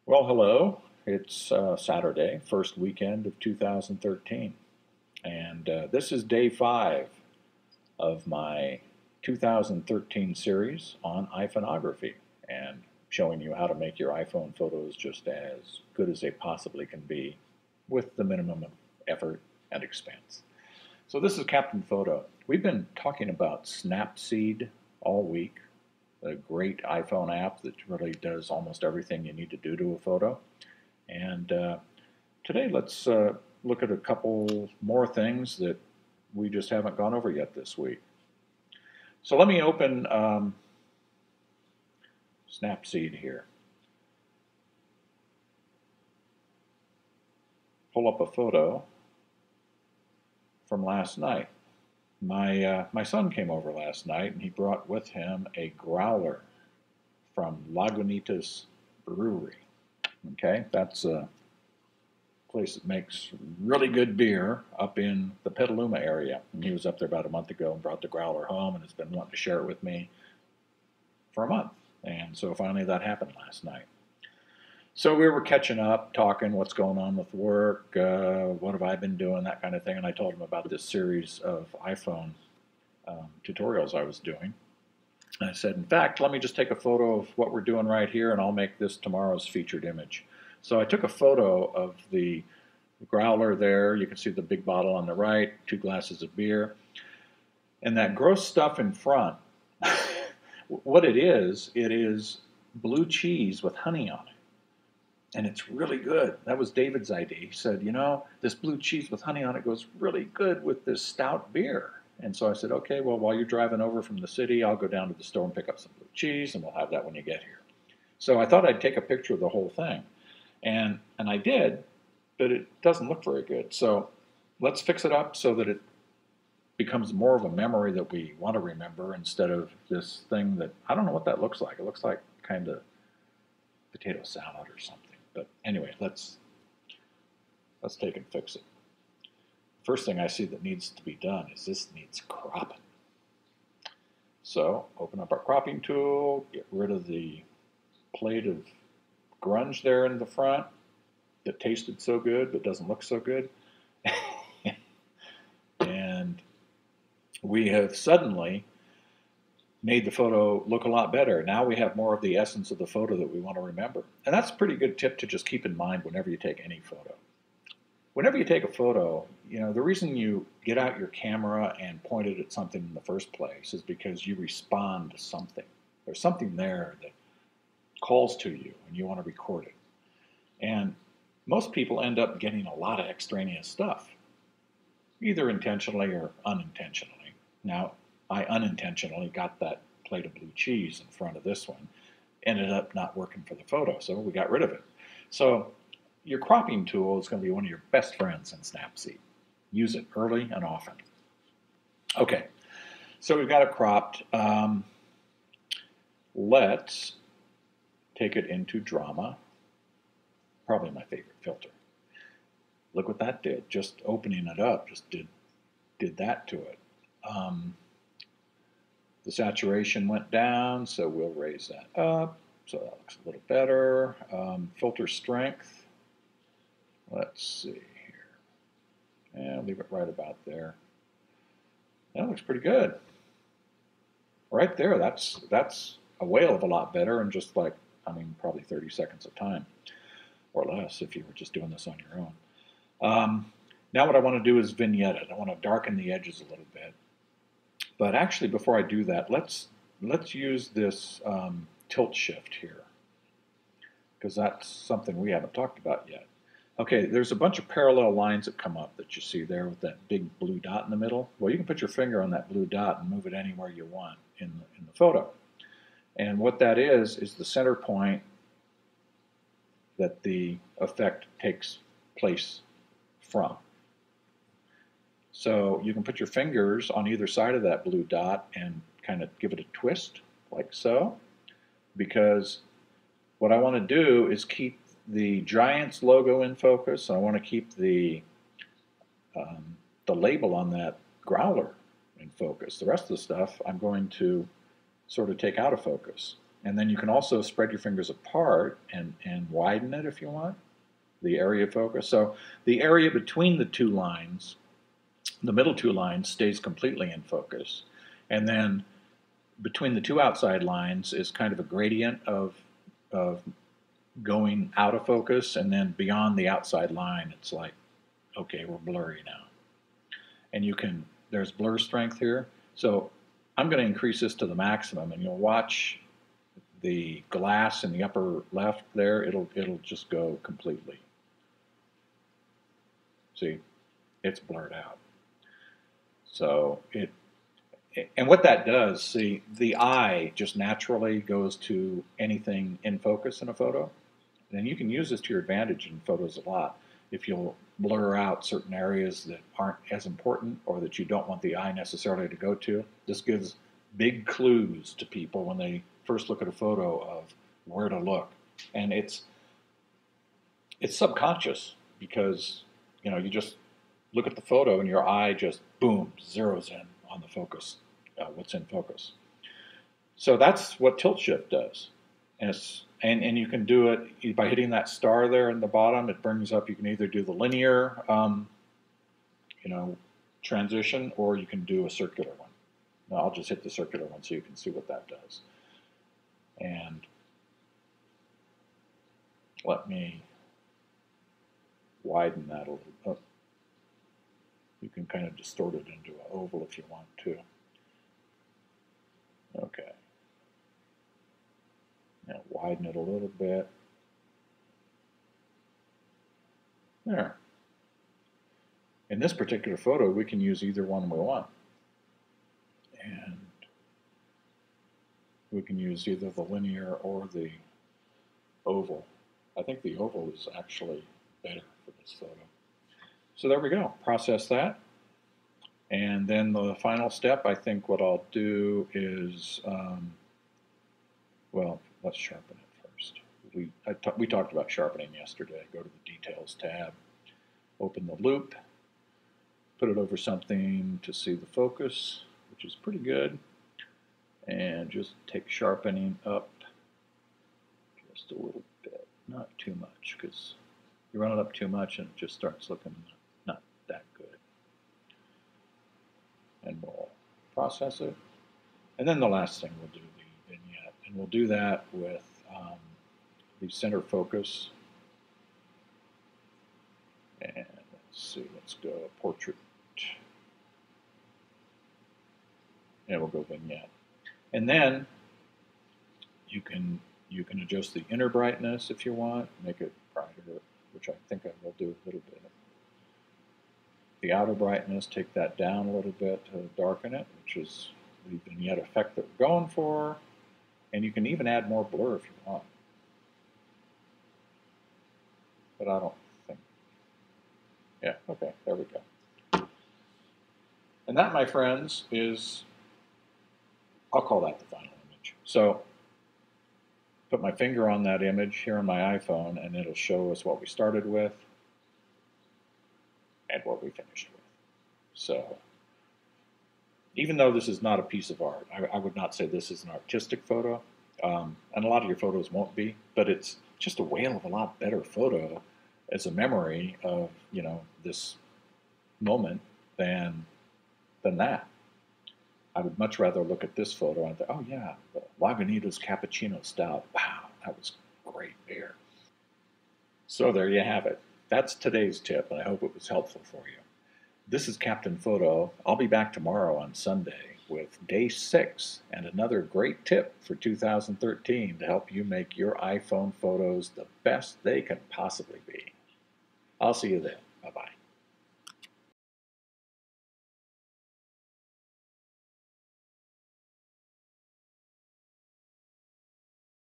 Well, hello. It's Saturday, first weekend of 2013, and this is day 5 of my 2013 series on iPhoneography and showing you how to make your iPhone photos just as good as they possibly can be with the minimum of effort and expense. So this is Captain Photo. We've been talking about Snapseed all week, a great iPhone app that really does almost everything you need to do to a photo. And today let's look at a couple more things that we just haven't gone over yet this week. So let me open Snapseed here. Pull up a photo from last night. My son came over last night and he brought with him a growler from Lagunitas Brewery. Okay, that's a place that makes really good beer up in the Petaluma area. And he was up there about a month ago and brought the growler home and has been wanting to share it with me for a month. And so finally that happened last night. So we were catching up, talking what's going on with work, what have I been doing, that kind of thing. And I told him about this series of iPhone tutorials I was doing. And I said, in fact, let me just take a photo of what we're doing right here and I'll make this tomorrow's featured image. So I took a photo of the growler there. You can see the big bottle on the right, 2 glasses of beer. And that gross stuff in front, what it is blue cheese with honey on it. And it's really good. That was David's idea. He said, you know, this blue cheese with honey on it goes really good with this stout beer. And so I said, okay, well, while you're driving over from the city, I'll go down to the store and pick up some blue cheese, and we'll have that when you get here. So I thought I'd take a picture of the whole thing. And I did, but it doesn't look very good. So let's fix it up so that it becomes more of a memory that we want to remember instead of this thing that, I don't know what that looks like. It looks like kind of potato salad or something. But anyway, let's take and fix it. First thing I see that needs to be done is this needs cropping. So open up our cropping tool, get rid of the plate of grunge there in the front that tasted so good but doesn't look so good. And we have suddenly made the photo look a lot better. Now we have more of the essence of the photo that we want to remember. And that's a pretty good tip to just keep in mind whenever you take any photo. Whenever you take a photo, you know, the reason you get out your camera and point it at something in the first place is because you respond to something. There's something there that calls to you and you want to record it. And most people end up getting a lot of extraneous stuff, either intentionally or unintentionally. Now, I unintentionally got that plate of blue cheese in front of this one. Ended up not working for the photo, so we got rid of it. So your cropping tool is going to be one of your best friends in Snapseed. Use it early and often. Okay, so we've got it cropped. Let's take it into Drama. Probably my favorite filter. Look what that did. Just opening it up just did that to it. The saturation went down, so we'll raise that up. So that looks a little better. Filter strength. Let's see here. And leave it right about there. That looks pretty good. Right there, that's a whale of a lot better in just like, I mean, probably 30 seconds of time. Or less if you were just doing this on your own. Now what I want to do is vignette it. I want to darken the edges a little bit. But actually, before I do that, let's use this tilt shift here, because that's something we haven't talked about yet. Okay, there's a bunch of parallel lines that come up that you see there with that big blue dot in the middle. Well, you can put your finger on that blue dot and move it anywhere you want in the photo. And what that is the center point that the effect takes place from. So you can put your fingers on either side of that blue dot and kind of give it a twist, like so, because what I want to do is keep the Giants logo in focus. I want to keep the label on that growler in focus. The rest of the stuff I'm going to sort of take out of focus. And then you can also spread your fingers apart and widen it if you want, the area of focus. So the area between the two lines, the middle two lines, stays completely in focus. And then between the two outside lines is kind of a gradient of going out of focus, and then beyond the outside line, it's like, okay, we're blurry now. And you can, there's blur strength here. So I'm going to increase this to the maximum, and you'll watch the glass in the upper left there, it'll just go completely. See, it's blurred out. So and what that does, see, the eye just naturally goes to anything in focus in a photo. And you can use this to your advantage in photos a lot. If you'll blur out certain areas that aren't as important or that you don't want the eye necessarily to go to, this gives big clues to people when they first look at a photo of where to look. And it's subconscious because, you know, you just look at the photo and your eye just, boom, zeroes in on the focus, what's in focus. So that's what tilt shift does. And you can do it by hitting that star there in the bottom. It brings up, you can either do the linear, you know, transition, or you can do a circular one. Now, I'll just hit the circular one so you can see what that does. And let me widen that a little bit. You can kind of distort it into an oval if you want to. Okay. Now widen it a little bit. There. In this particular photo, we can use either one we want. And we can use either the linear or the oval. I think the oval is actually better for this photo. So there we go. Process that. And then the final step, I think what I'll do is, well, let's sharpen it first. We talked about sharpening yesterday. Go to the Details tab, open the loop, put it over something to see the focus, which is pretty good, and just take sharpening up just a little bit, not too much, because you run it up too much and it just starts looking not that good. And we'll process it. And then the last thing we'll do the vignette, and we'll do that with the center focus. And let's see, let's go portrait. And we'll go vignette. And then you can adjust the inner brightness if you want, make it brighter, which I think I will do a little bit. The outer brightness, take that down a little bit to darken it, which is the vignette effect that we're going for. And you can even add more blur if you want. But I don't think. Yeah, okay, there we go. And that, my friends, is, I'll call that the final image. So put my finger on that image here on my iPhone, and it'll show us what we started with and what we finished with. So even though this is not a piece of art, I would not say this is an artistic photo, and a lot of your photos won't be, but it's just a whale of a lot better photo as a memory of, you know, this moment than that. I would much rather look at this photo and think, oh yeah, the Lagunitas Cappuccino Stout. Wow, that was great beer. So there you have it. That's today's tip, and I hope it was helpful for you. This is Captain Photo. I'll be back tomorrow on Sunday with day 6 and another great tip for 2013 to help you make your iPhone photos the best they can possibly be. I'll see you then.